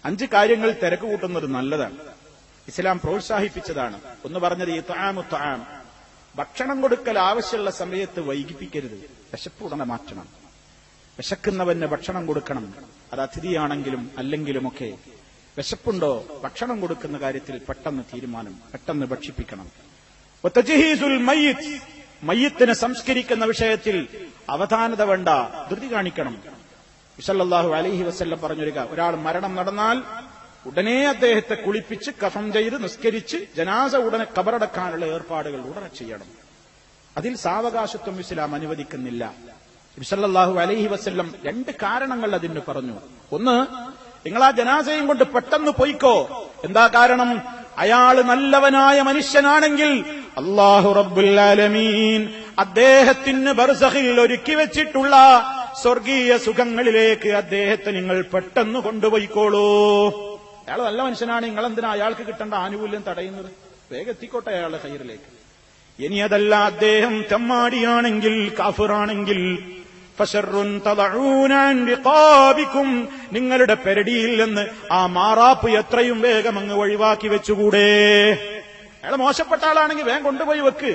5 കാര്യങ്ങൾ തിരക്ക് കൂട്ടുന്നത് നല്ലതാണ്, ഇസ്ലാം പ്രോത്സാഹിപ്പിച്ചതാണ്. ഒന്ന് പറഞ്ഞത് ഇത്ആമു ത്വആം, ഭക്ഷണം കൊടുക്കൽ ആവശ്യമുള്ള സമയത്ത് വൈകിപ്പിക്കരുത്, വിശപ്പ് ഉടനെ മാറ്റണം. വിശക്കുന്നവന് ഭക്ഷണം കൊടുക്കണം, അത് അതിഥിയാണെങ്കിലും അല്ലെങ്കിലുമൊക്കെ. വിശപ്പുണ്ടോ, ഭക്ഷണം കൊടുക്കുന്ന കാര്യത്തിൽ പെട്ടെന്ന് തീരുമാനം, പെട്ടെന്ന് ഭക്ഷിപ്പിക്കണം. വതജ്ഹീസുൽ മയ്യിത്ത്, മയ്യിത്തിനെ സംസ്കരിക്കുന്ന വിഷയത്തിൽ അവധാനത വേണ്ട, ധൃതി കാണിക്കണം. സല്ലല്ലാഹു അലൈഹി വസല്ലം പറഞ്ഞൊരുക, ഒരാൾ മരണം നടന്നാൽ ഉടനെ അദ്ദേഹത്തെ കുളിപ്പിച്ച് കഫൻ ചെയ്ത് നിസ്കരിച്ച് ജനാസ ഉടനെ ഖബറടക്കാനുള്ള ഏർപ്പാടുകൾ ഉടനെ ചെയ്യണം. അതിൽ സാവകാശത്വം ഇസ്ലാം അനുവദിക്കുന്നില്ല. സല്ലല്ലാഹു അലൈഹി വസല്ലം 2 കാരണങ്ങൾ അതിന് പറഞ്ഞു. ഒന്ന്, നിങ്ങൾ ആ ജനാസയും കൊണ്ട് പെട്ടെന്ന് പോയിക്കോ. എന്താ കാരണം? അയാൾ നല്ലവനായ മനുഷ്യനാണെങ്കിൽ അല്ലാഹു റബ്ബുൽ ആലമീൻ അദ്ദേഹത്തിന് ബർസഖിൽ ഒരുക്കി വെച്ചിട്ടുള്ള സ്വർഗീയ സുഖങ്ങളിലേക്ക് അദ്ദേഹത്തെ നിങ്ങൾ പെട്ടെന്ന് കൊണ്ടുപോയിക്കോളൂ. അയാൾ നല്ല മനുഷ്യനാണ്, നിങ്ങളെന്തിനാ അയാൾക്ക് കിട്ടേണ്ട ആനുകൂല്യം തടയുന്നത്? വേഗം എത്തിക്കോട്ടെ അയാളുടെ ഖൈറിലേക്ക്. ഇനി അതല്ല, അദ്ദേഹം തെമ്മാടിയാണെങ്കിൽ, കാഫിറാണെങ്കിൽ, ഫശർറുൻ തദഊന അൻ റിഖാബികും, നിങ്ങളുടെ പെരടിയിൽ നിന്ന് ആ മാറാപ്പ് എത്രയും വേഗം അങ്ങ് ഒഴിവാക്കി വെച്ചുകൂടെ? അയാൾ മോശപ്പെട്ട ആളാണെങ്കിൽ വേഗം കൊണ്ടുപോയി വെക്ക്,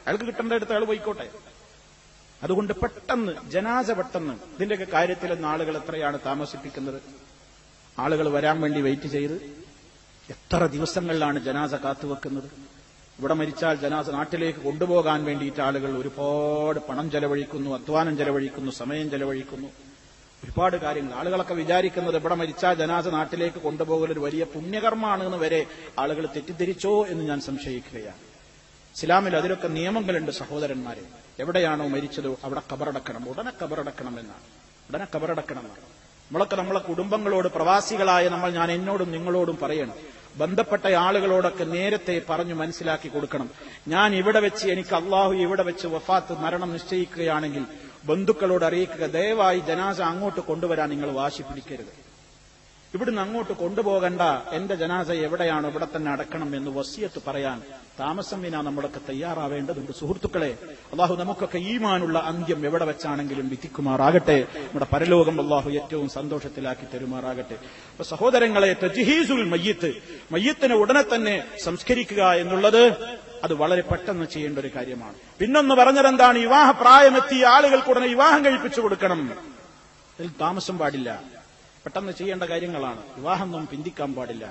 അയാൾക്ക് കിട്ടേണ്ടടുത്ത് അയാൾ പോയിക്കോട്ടെ. അതുകൊണ്ട് പെട്ടെന്ന് ജനാസ പെട്ടെന്ന്. ഇതിന്റെയൊക്കെ കാര്യത്തിൽ ആളുകൾ എത്രയാണ് താമസിപ്പിക്കുന്നത്? ആളുകൾ വരാൻ വേണ്ടി വെയിറ്റ് ചെയ്ത് എത്ര ദിവസങ്ങളിലാണ് ജനാസ കാത്തുവെക്കുന്നത്. ഇവിടെ മരിച്ചാൽ ജനാസ നാട്ടിലേക്ക് കൊണ്ടുപോകാൻ വേണ്ടിയിട്ട് ആളുകൾ ഒരുപാട് പണം ചെലവഴിക്കുന്നു, അധ്വാനം ചെലവഴിക്കുന്നു, സമയം ചെലവഴിക്കുന്നു, ഒരുപാട് കാര്യങ്ങൾ. ആളുകളൊക്കെ വിചാരിക്കുന്നത് ഇവിടെ മരിച്ചാൽ ജനാസ നാട്ടിലേക്ക് കൊണ്ടുപോകൽ ഒരു വലിയ പുണ്യകർമ്മമാണെന്ന് വരെ ആളുകൾ തെറ്റിദ്ധരിച്ചോ എന്ന് ഞാൻ സംശയിക്കുകയാണ്. ഇസ്ലാമിൽ അതിലൊക്കെ നിയമങ്ങളുണ്ട് സഹോദരന്മാരെ. എവിടെയാണോ മരിച്ചതോ അവിടെ ഖബറടക്കണം, ഉടനെ ഖബറടക്കണം എന്നാണ്, ഉടനെ ഖബറടക്കണം എന്നാണ്. നമ്മളൊക്കെ നമ്മളെ കുടുംബങ്ങളോട്, പ്രവാസികളായ ഞാൻ എന്നോടും നിങ്ങളോടും പറയണം, ബന്ധപ്പെട്ട ആളുകളോടൊക്കെ നേരത്തെ പറഞ്ഞു മനസ്സിലാക്കി കൊടുക്കണം. ഞാൻ ഇവിടെ വെച്ച്, എനിക്ക് അള്ളാഹു ഇവിടെ വെച്ച് വഫാത്ത് മരണം നിശ്ചയിക്കുകയാണെങ്കിൽ ബന്ധുക്കളോട് അറിയിക്കുക, ദയവായി ജനാസ അങ്ങോട്ട് കൊണ്ടുവരാൻ നിങ്ങൾ വാശി പിടിക്കരുത്, ഇവിടുന്ന് അങ്ങോട്ട് കൊണ്ടുപോകണ്ട, എന്റെ ജനാസ എവിടെയാണോ ഇവിടെ തന്നെ അടക്കണം എന്ന് വസിയത്ത് പറയാൻ താമസം വിനാ നമ്മളൊക്കെ തയ്യാറാവേണ്ടതുണ്ട്. സുഹൃത്തുക്കളെ, അള്ളാഹു നമുക്കൊക്കെ ഈമാനുള്ള അന്ത്യം എവിടെ വെച്ചാണെങ്കിലും വിധിക്കുമാറാകട്ടെ. നമ്മുടെ പരലോകം അള്ളാഹു ഏറ്റവും സന്തോഷത്തിലാക്കി തരുമാറാകട്ടെ. അപ്പൊ സഹോദരങ്ങളെ, തജ്ഹീസുൽ മയ്യിത്ത്, മയ്യിത്തിനെ ഉടനെ തന്നെ സംസ്കരിക്കുക എന്നുള്ളത് അത് വളരെ പെട്ടെന്ന് ചെയ്യേണ്ട ഒരു കാര്യമാണ്. പിന്നൊന്ന് പറഞ്ഞതെന്താണ്? വിവാഹ പ്രായമെത്തിയ ആളുകൾക്ക് ഉടനെ വിവാഹം കഴിപ്പിച്ചു കൊടുക്കണം. അതിൽ താമസം പാടില്ല, പെട്ടെന്ന് ചെയ്യേണ്ട കാര്യങ്ങളാണ്. വിവാഹമൊന്നും പിന്തിക്കാൻ പാടില്ല.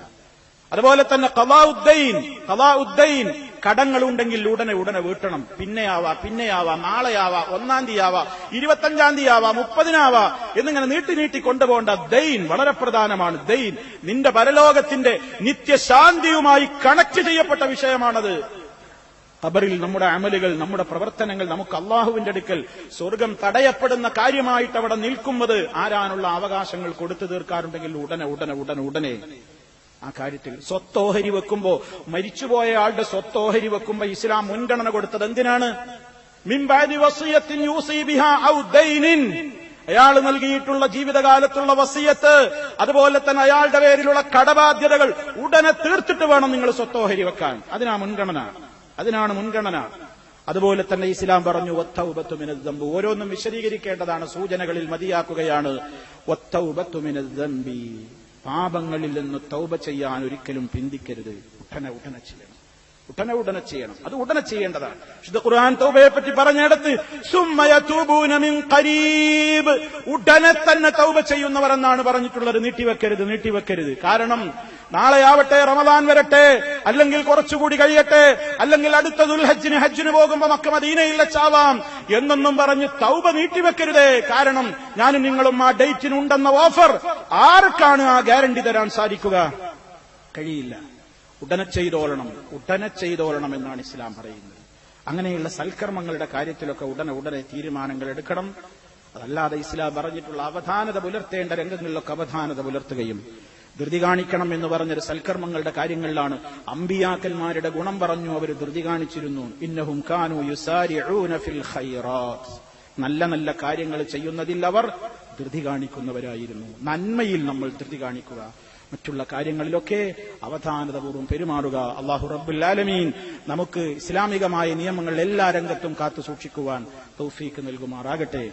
അതുപോലെ തന്നെ ഖളാഉദ്ദൈൻ, കടങ്ങളുണ്ടെങ്കിൽ ഉടനെ വീട്ടണം. പിന്നെയാവാ, നാളെയാവാ, 1-ാം തീയതിയാവാ, 25-ാം തീയതിയാവാ, 30-നാവാ എന്നിങ്ങനെ നീട്ടി കൊണ്ടുപോകേണ്ട ദൈൻ വളരെ പ്രധാനമാണ്. ദൈൻ നിന്റെ പരലോകത്തിന്റെ നിത്യശാന്തിയുമായി കണക്ട് ചെയ്യപ്പെട്ട വിഷയമാണത്. ഖബറിൽ നമ്മുടെ അമലുകൾ, നമ്മുടെ പ്രവർത്തനങ്ങൾ നമുക്ക് അള്ളാഹുവിന്റെ അടുക്കൽ സ്വർഗം തടയപ്പെടുന്ന കാര്യമായിട്ട് അവിടെ നിൽക്കുന്നത് ആരാനുള്ള അവകാശങ്ങൾ കൊടുത്തു തീർക്കാറുണ്ടെങ്കിൽ ഉടനെ ആ കാര്യത്തിൽ സ്വത്തോഹരി വെക്കുമ്പോ, മരിച്ചുപോയ ആളുടെ സ്വത്തോഹരി വെക്കുമ്പോ ഇസ്ലാം മുൻഗണന കൊടുത്തത് എന്തിനാണ്? മിൻ ബഅദി വസിയത്തിൻ യൂസി ബിഹാ ഔ ദൈനിൻ, അയാൾ നൽകിയിട്ടുള്ള ജീവിതകാലത്തുള്ള വസിയത്ത്, അതുപോലെ തന്നെ അയാളുടെ പേരിലുള്ള കടബാധ്യതകൾ ഉടനെ തീർത്തിട്ട് വേണം നിങ്ങൾ സ്വത്തോഹരി വെക്കാൻ. അതിനാണ് മുൻഗണന. അതുപോലെ തന്നെ ഇസ്ലാം പറഞ്ഞു വത്തൗബത്തു മിനദ്ദംബി, ഓരോന്നും വിശദീകരിക്കേണ്ടതാണ്, സൂചനകളിൽ മതിയാക്കുകയാണ്. വത്തൗബത്തു മിനദ്ദംബി, പാപങ്ങളിൽ നിന്ന് തൗബ ചെയ്യാൻ ഒരിക്കലും പിന്തിക്കരുത്. ഉടനെ ചെയ്യണം. അത് ഉടനെ ചെയ്യേണ്ടതാണ്. വിശുദ്ധ ഖുർആൻ തൗബയെ പറ്റി പറഞ്ഞിടത്ത് സുമ്മ യതൂബൂന മിൻ ഖരീബ്, ഉടനെ തന്നെ തൗബ ചെയ്യുന്നവർ എന്നാണ് പറഞ്ഞിട്ടുള്ളത്. നീട്ടിവെക്കരുത്. കാരണം നാളെയാവട്ടെ, റമദാൻ വരട്ടെ, അല്ലെങ്കിൽ കുറച്ചുകൂടി കഴിയട്ടെ, അല്ലെങ്കിൽ അടുത്ത ദുൽഹജ്ജിന് ഹജ്ജിന് പോകുമ്പോ മക്ക മദീനയിൽ വെച്ചാവാം എന്നൊന്നും പറഞ്ഞ് തൗബ നീട്ടിവെക്കരുതേ. കാരണം ഞാനും നിങ്ങളും ആ ഡേറ്റിനുണ്ടെന്ന ഓഫർ ആർക്കാണ് ആ ഗ്യാരണ്ടി തരാൻ സാധിക്കുക? കഴിയില്ല. ഉടനെ ചെയ്തോളണം എന്നാണ് ഇസ്ലാം പറയുന്നത്. അങ്ങനെയുള്ള സൽക്കർമ്മങ്ങളുടെ കാര്യത്തിലൊക്കെ ഉടനെ തീരുമാനങ്ങൾ എടുക്കണം. അതല്ലാതെ ഇസ്ലാം പറഞ്ഞിട്ടുള്ള അവധാനത പുലർത്തേണ്ട രംഗങ്ങളിലൊക്കെ അവധാനത പുലർത്തുകയും ധൃതി കാണിക്കണം എന്ന് പറഞ്ഞൊരു സൽക്കർമ്മങ്ങളുടെ കാര്യങ്ങളിലാണ്. അമ്പിയാക്കന്മാരുടെ ഗുണം പറഞ്ഞു, അവർ ധൃതി കാണിച്ചിരുന്നു. ഇന്നഹും കാനൂ യുസാരിഊന ഫിൽ ഖൈറാത്ത്, നല്ല കാര്യങ്ങൾ ചെയ്യുന്നതിൽ അവർ ധൃതി കാണിക്കുന്നവരായിരുന്നു. നന്മയിൽ നമ്മൾ ധൃതി കാണിക്കുക, മറ്റുള്ള കാര്യങ്ങളിലൊക്കെ അവധാനതപൂർവ്വം പെരുമാറുക. അല്ലാഹു റബ്ബുൽ ആലമീൻ നമുക്ക് ഇസ്ലാമികമായ നിയമങ്ങൾ എല്ലാ രംഗത്തും കാത്തു സൂക്ഷിക്കുവാൻ തൗഫീക്ക് നൽകുമാറാകട്ടെ.